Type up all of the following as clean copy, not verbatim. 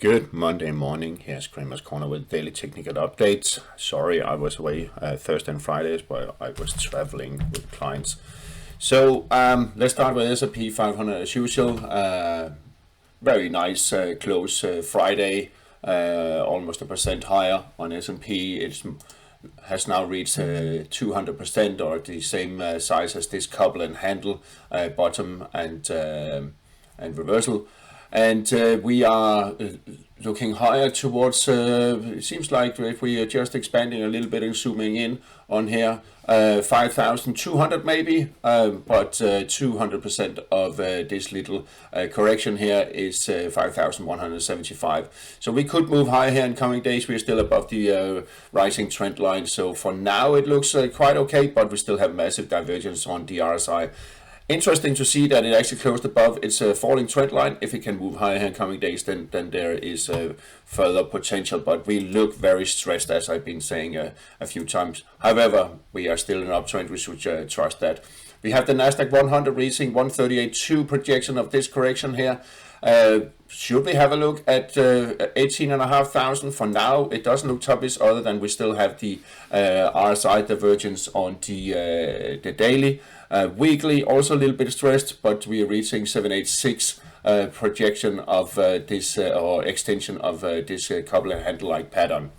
Good Monday morning. Here's Kramer's Corner with daily technical updates. Sorry, I was away Thursday and Fridays, but I was traveling with clients. So let's start with S&P 500 as usual. Very nice close Friday, almost 1% higher on S&P. It has now reached 200%, or the same size as this couple and handle, bottom and reversal. And we are looking higher towards, it seems like if we are just expanding a little bit and zooming in on here, 5,200 maybe, but 200% of this little correction here is 5,175. So we could move higher here in coming days. We're still above the rising trend line. So for now it looks quite okay, but we still have massive divergence on the RSI. Interesting to see that it actually closed above its falling trend line. If it can move higher in coming days, then there is further potential. But we look very stressed, as I've been saying a few times. However, we are still in an uptrend. We should trust that. We have the Nasdaq 100 reaching 138.2 projection of this correction here. Should we have a look at 18,500? For now, it doesn't look toppish, other than we still have the RSI divergence on the daily. Weekly, also a little bit stressed, but we are reaching 786 projection of this or extension of this couple and handle-like pattern.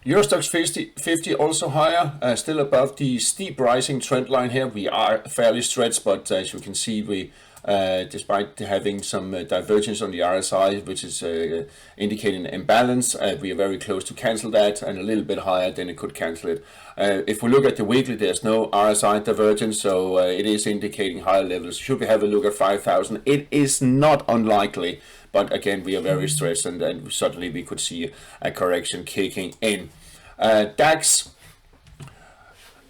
EUROSTOXX 50 also higher, still above the steep rising trend line here. We are fairly stretched, but as you can see, we despite having some divergence on the RSI, which is indicating imbalance, we are very close to cancel that, and a little bit higher than it could cancel it. If we look at the weekly, there's no RSI divergence, so it is indicating higher levels. Should we have a look at 5,000? It is not unlikely, but again, we are very stressed, and suddenly we could see a correction kicking in. DAX.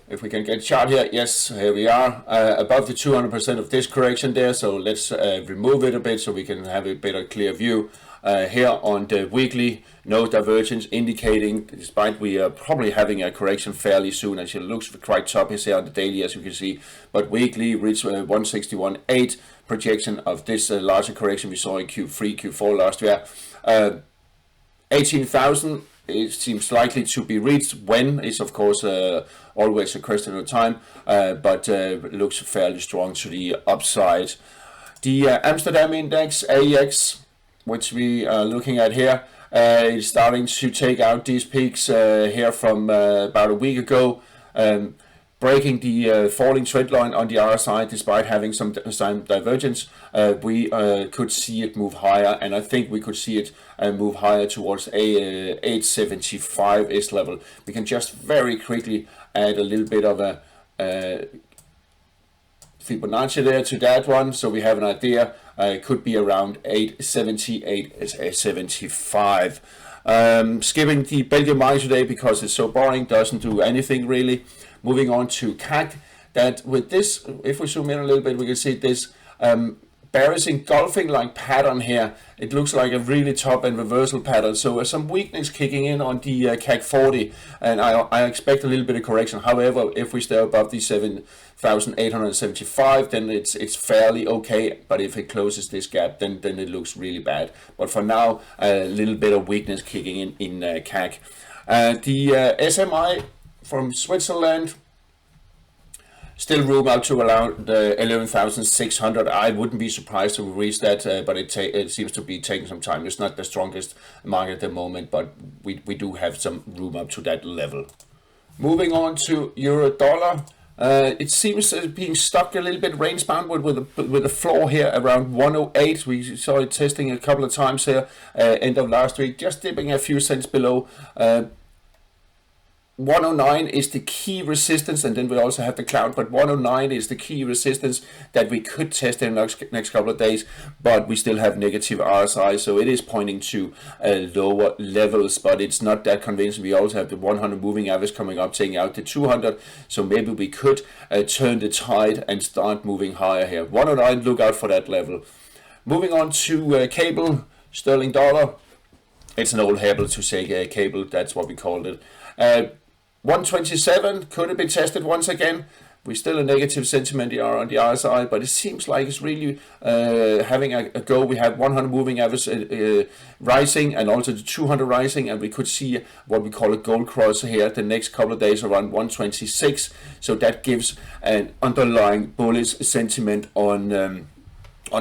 If we can get a chart here, yes, here we are, above the 200% of this correction there. So let's remove it a bit so we can have a better clear view. Here on the weekly, no divergence, indicating, despite we are probably having a correction fairly soon, as it looks quite toppish here on the daily, as you can see. But weekly reached 161.8 projection of this larger correction we saw in Q3, Q4 last year. 18,000. It seems likely to be reached. When is, of course, always a question of time, but looks fairly strong to the upside. The Amsterdam index, AEX, which we are looking at here, is starting to take out these peaks here from about a week ago, breaking the falling trend line on the RSI despite having some divergence. We could see it move higher, and I think we could see it move higher towards a 875-ish level. We can just very quickly add a little bit of a Fibonacci there to that one, so we have an idea. It could be around 870, 875. Skipping the Belgian money today because it's so boring, doesn't do anything really. Moving on to CAD, that with this, if we zoom in a little bit, we can see this bearish engulfing like pattern here. It looks like a really top and reversal pattern. So some weakness kicking in on the CAC 40, and I expect a little bit of correction. However, if we stay above the 7,875, then it's fairly okay. But if it closes this gap, then it looks really bad. But for now, a little bit of weakness kicking in CAC. The SMI from Switzerland, still room up to around 11,600. I wouldn't be surprised to reach that, but it seems to be taking some time. It's not the strongest market at the moment, but we do have some room up to that level. Moving on to euro dollar. It seems being stuck a little bit range bound with a floor here around 108. We saw it testing a couple of times here end of last week, just dipping a few cents below. 109 is the key resistance, and then we also have the cloud, but 109 is the key resistance that we could test in the next couple of days, but we still have negative RSI, so it is pointing to lower levels, but it's not that convincing. We also have the 100 moving average coming up, taking out the 200, so maybe we could turn the tide and start moving higher here. 109, look out for that level. Moving on to cable, sterling dollar. It's an old habit to say cable, that's what we called it. 127, could it be tested once again? We're still a negative sentiment here on the RSI, but it seems like it's really having a go. We have 100 moving average rising, and also the 200 rising, and we could see what we call a gold cross here the next couple of days around 126. So that gives an underlying bullish sentiment on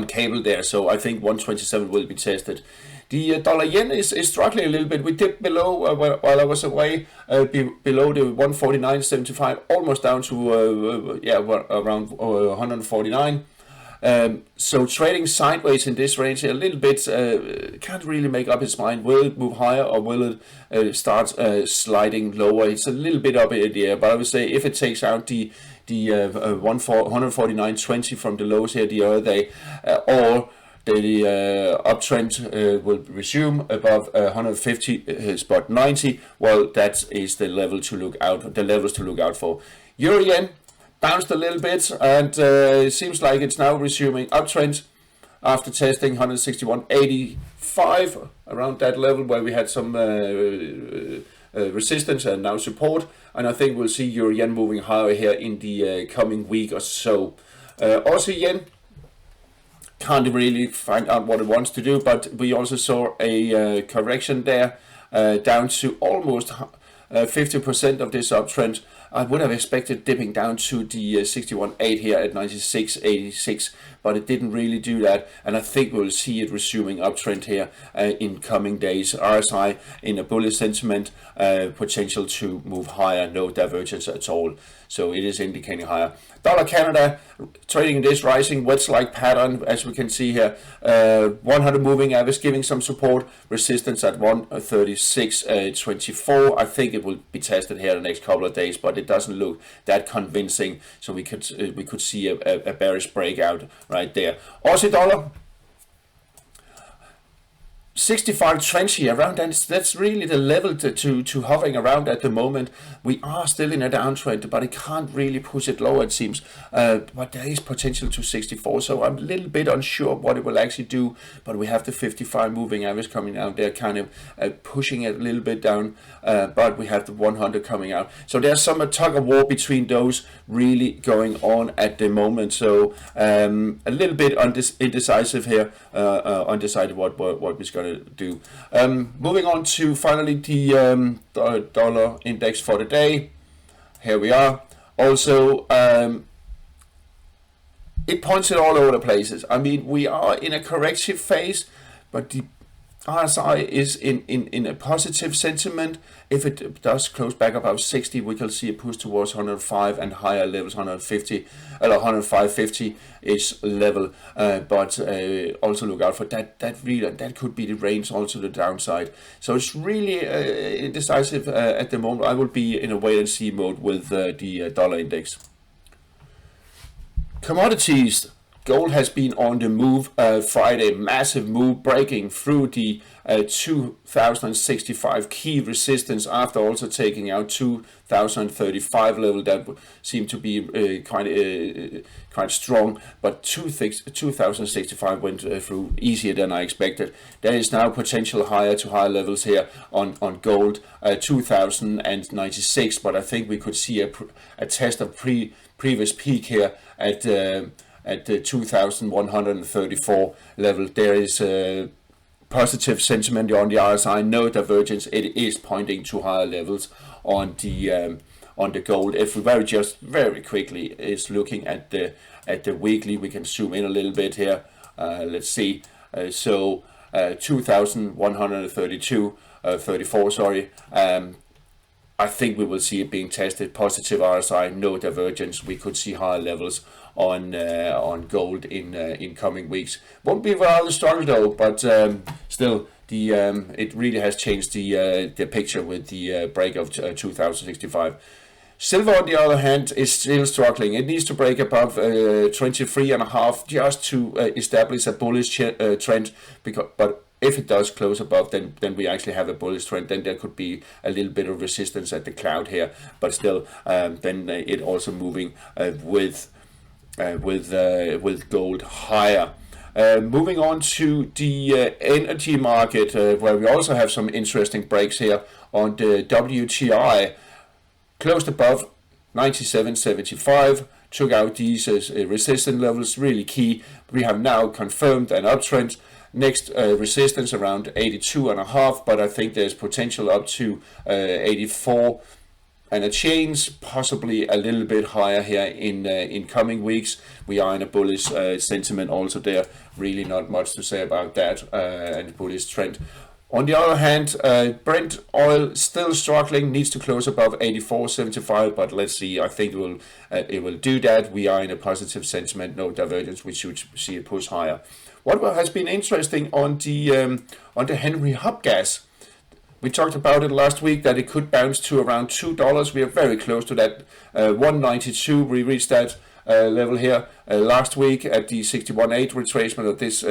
cable there. So I think 127 will be tested. The dollar yen is struggling a little bit. We dipped below while I was away, below the 149.75, almost down to around 149. So trading sideways in this range a little bit, can't really make up its mind. Will it move higher, or will it start sliding lower? It's a little bit up in the air, but I would say if it takes out the 149.20 from the lows here the other day, or the uptrend will resume above 150 spot 90. Well, that is the level to look out. The levels to look out for. Euro yen bounced a little bit, and it seems like it's now resuming uptrend after testing 161.85 around that level where we had some resistance and now support. And I think we'll see Euro yen moving higher here in the coming week or so. Aussie yen. Can't really find out what it wants to do, but we also saw a correction there down to almost 50% of this uptrend. I would have expected dipping down to the 61.8 here at 96.86, but it didn't really do that, and I think we'll see it resuming uptrend here in coming days. RSI in a bullish sentiment, potential to move higher, no divergence at all, so it is indicating higher. Dollar Canada trading this rising wedge-like pattern, as we can see here. 100 moving average giving some support, resistance at 136.24. I think it will be tested here the next couple of days, but it doesn't look that convincing. So we could see a bearish breakout right there. Aussie dollar. 65.20 around that's really the level to hovering around at the moment. We are still in a downtrend, but it can't really push it lower, it seems. But there is potential to 64, so I'm a little bit unsure what it will actually do. But we have the 55 moving average coming out there, kind of pushing it a little bit down. But we have the 100 coming out. So there's some tug of war between those really going on at the moment. So a little bit indecisive here, undecided what we're going to do. Moving on to finally the dollar index for the day. Here we are. Also, it points it all over the places. I mean, we are in a corrective phase, but the RSI is in a positive sentiment. If it does close back above 60, we can see a push towards 105 and higher levels, 150, 105.50 is level. But also look out for that could be the range, also the downside. So it's really indecisive at the moment. I will be in a wait and see mode with the dollar index. Commodities. Gold has been on the move. Friday, massive move, breaking through the 2065 key resistance after also taking out 2035 level that seemed to be quite strong. But 2065 went through easier than I expected. There is now potential higher to higher levels here on gold, 2096. But I think we could see a test of previous peak here at the 2134 level. There is a positive sentiment on the RSI, no divergence. It is pointing to higher levels on the gold. If we very quickly is looking at the weekly, we can zoom in a little bit here. Let's see. 2132.34. Sorry. I think we will see it being tested. Positive RSI, no divergence. We could see higher levels on gold in coming weeks. Won't be without a struggle though, but still, it really has changed the picture with the break of 2065. Silver, on the other hand, is still struggling. It needs to break above 23.5 just to establish a bullish trend. But if it does close above, then we actually have a bullish trend. Then there could be a little bit of resistance at the cloud here, but still, then it also moving with gold higher. Moving on to the energy market, where we also have some interesting breaks here on the WTI, closed above 97.75. took out these resistance levels, really key. We have now confirmed an uptrend. Next resistance around 82.5, but I think there's potential up to 84 and a change, possibly a little bit higher here in coming weeks. We are in a bullish sentiment also there. Really not much to say about that and bullish trend. On the other hand, Brent oil still struggling, needs to close above 84.75, but let's see. I think it will do that. We are in a positive sentiment, no divergence. We should see it push higher. What has been interesting on the Henry Hub gas? We talked about it last week that it could bounce to around $2. We are very close to that 192. We reached that level here last week at the 61.8 retracement of this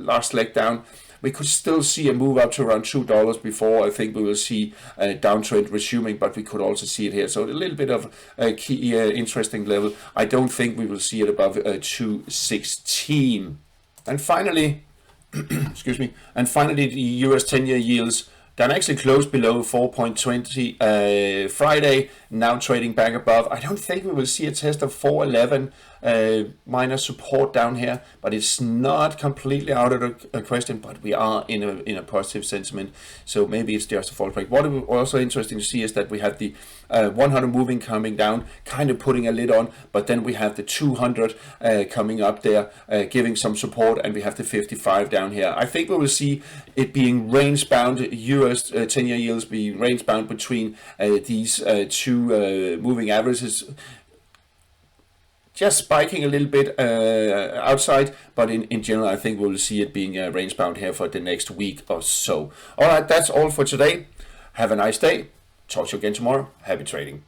last leg down. We could still see a move up to around $2 before I think we will see a downtrend resuming, but we could also see it here. So a little bit of a key interesting level. I don't think we will see it above 216. And finally, excuse me, and finally the US 10-year yields that actually closed below 4.20 Friday, now trading back above. I don't think we will see a test of 411 minor support down here, but it's not completely out of the question, but we are in a positive sentiment, so maybe it's just a fall break. What is also interesting to see is that we have the 100 moving coming down, kind of putting a lid on, but then we have the 200 coming up there, giving some support, and we have the 55 down here. I think we will see it being range bound, US 10-year yields being range bound between these two moving averages, just spiking a little bit outside, but in general I think we'll see it being range bound here for the next week or so. All right, that's all for today. Have a nice day. Talk to you again tomorrow. Happy trading.